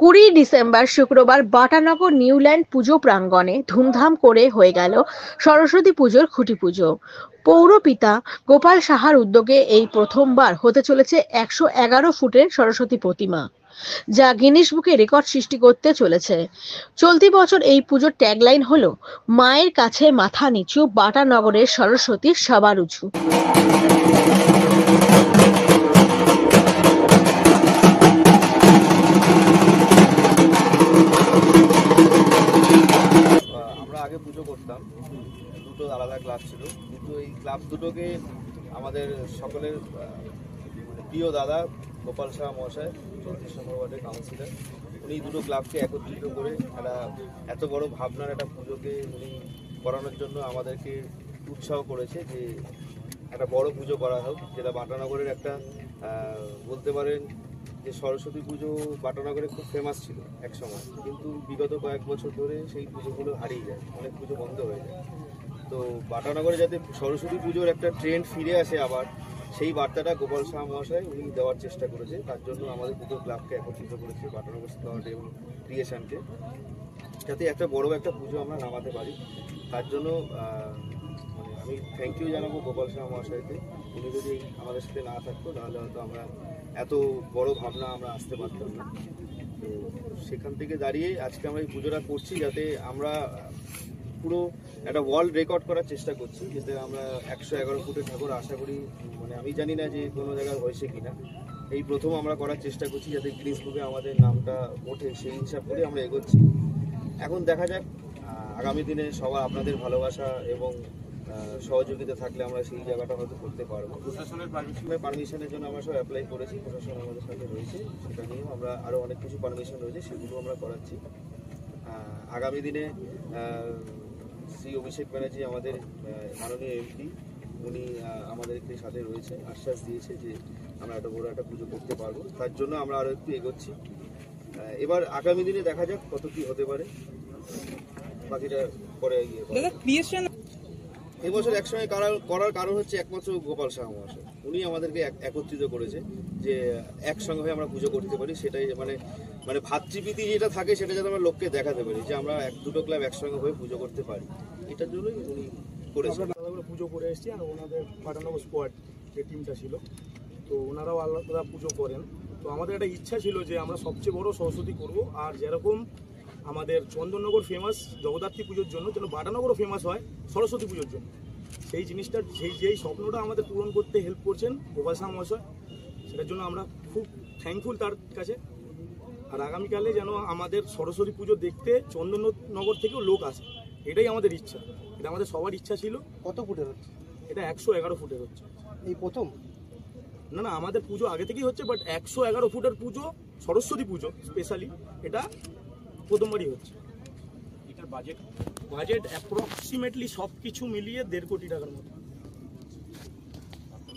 20 December শুক্রবার Batanagar Newland পুজো প্রাঙ্গণে ধুমধাম করে হয়ে গেল সরস্বতী পুজোর খুঁটি পুজো। পৌরপিতা গোপাল সাহার উদ্যোগে এই প্রথমবার হতে চলেছে 111 ফুটের সরস্বতী প্রতিমা, যা গিনেস বুকে রেকর্ড সৃষ্টি করতে চলেছে। চলতি বছর এই পুজোর ট্যাগলাইন হলো মায়ের কাছে মাথা নিচু, বাটানগরের সরস্বতী সবার উঁচু। আমরা আগে পুজো করতাম, দুটো আলাদা ক্লাব ছিল, কিন্তু এই ক্লাব দুটোকে আমাদের সকলের প্রিয় দাদা গোপাল সাহা মহাশয় 34 নম্বর ওয়ার্ডের কাউন্সিলর, উনি দুটো ক্লাবকে একত্রিত করে একটা এত বড় ভাবনার একটা পুজোকে উনি করানোর জন্য আমাদেরকে উৎসাহ করেছে যে একটা বড় পুজো করা হোক, যেটা বাটানগরের একটা বলতে পারেন যে সরস্বতী পুজো বাটানগরে খুব ফেমাস ছিল এক সময়, কিন্তু বিগত কয়েক বছর ধরে সেই পুজোগুলো হারিয়ে যায়, অনেক পুজো বন্ধ হয়ে যায়। তো বাটানগরে যাতে সরস্বতী পুজোর একটা ট্রেন্ড ফিরে আসে আবার, সেই বার্তাটা গোপাল সাহা মহাশয় উনি দেওয়ার চেষ্টা করেছে। তার জন্য আমাদের দুটো ক্লাবকে একত্রিত করেছে, বাটানগর স্কাউট এবং ক্রিয়েশনকে, যাতে একটা বড় একটা পুজো আমরা নামাতে পারি। তার জন্য আমি থ্যাংক ইউ জানাবো গোপাল সাহা মহাশয়কে। উনি যদি আমাদের সাথে না থাকতো তাহলে হয়তো আমরা এত বড় ভাবনা আমরা আসতে পারতাম না। তো সেখান থেকে দাঁড়িয়ে আজকে আমরা এই পুজোটা করছি, যাতে আমরা পুরো একটা ওয়ার্ল্ড রেকর্ড করার চেষ্টা করছি, যাতে আমরা 111 ফুটের ঠাকুর আশা করি, মানে আমি জানি না যে কোনো জায়গায় হয়েছে কিনা, এই প্রথম আমরা করার চেষ্টা করছি যাতে গিনেস বুকে আমাদের নামটা ওঠে, সেই হিসাব করে আমরা এগোচ্ছি। এখন দেখা যাক আগামী দিনে সবার আপনাদের ভালোবাসা এবং সহযোগিতা থাকলে আমরা সেই জায়গাটা হয়তো করতে পারবো। প্রশাসনের পারমিশনের জন্য আমরা সব অ্যাপ্লাই করেছি, প্রশাসন আমাদের সাথে রয়েছে, সেটা নিয়েও আমরা আরও অনেক কিছু পারমিশন রয়েছে, সেগুলো আমরা করাচ্ছি। আগামী দিনে শ্রী অভিষেক ব্যানার্জি আমাদের মাননীয় এমপি, উনি আমাদেরকে সাথে রয়েছে, আশ্বাস দিয়েছে যে আমরা একটা বড় একটা পুজো করতে পারবো। তার জন্য আমরা আরও একটু এগোচ্ছি। এবার আগামী দিনে দেখা যাক কত কি হতে পারে, বাকিটা পরে এবছর একসঙ্গে করার কারণ হচ্ছে একমাত্র গোপাল সাহা মহাশয়, উনি আমাদেরকে একত্রিত করেছে যে একসঙ্গে হয়ে আমরা পুজো করতে পারি। সেটাই মানে মানে ভাতৃপ্রীতি যেটা থাকে সেটা যাতে আমরা লোককে দেখাতে পারি যে আমরা দুটো ক্লাব একসঙ্গে হয়ে পুজো করতে পারি, এটার জন্যই উনি করেছেন। আমরা পুজো করে এসেছি, আর ওনাদের বাটানগর স্কোয়াড যে টিমটা ছিল, তো ওনারাও আলাদা পুজো করেন। তো আমাদের একটা ইচ্ছা ছিল যে আমরা সবচেয়ে বড় সরস্বতী করব, আর যেরকম আমাদের চন্দননগর ফেমাস জগদ্ধাত্রী পুজোর জন্য, যেন বাটানগরও ফেমাস হয় সরস্বতী পুজোর জন্য। সেই জিনিসটা যেই স্বপ্নটা আমাদের পূরণ করতে হেল্প করছেন গোপাল সাহা মহাশয়, সেটার জন্য আমরা খুব থ্যাঙ্কফুল তার কাছে। আর আগামীকালে যেন আমাদের সরস্বতী পুজো দেখতে চন্দননগর থেকেও লোক আসে, এটাই আমাদের ইচ্ছা, এটা আমাদের সবার ইচ্ছা ছিল। কত ফুটের হচ্ছে? এটা 111 ফুটের হচ্ছে। এই প্রথম? না না, আমাদের পুজো আগে থেকেই হচ্ছে, বাট 111 ফুটের পুজো, সরস্বতী পুজো স্পেশালি, এটা প্রথমবারই হচ্ছে। এটার বাজেট অ্যাপ্রক্সিমেটলি সব কিছু মিলিয়ে 1.5 কোটি টাকার মতো।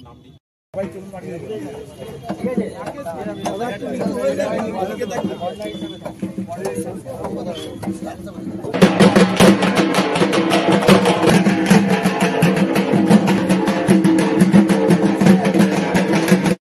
নাম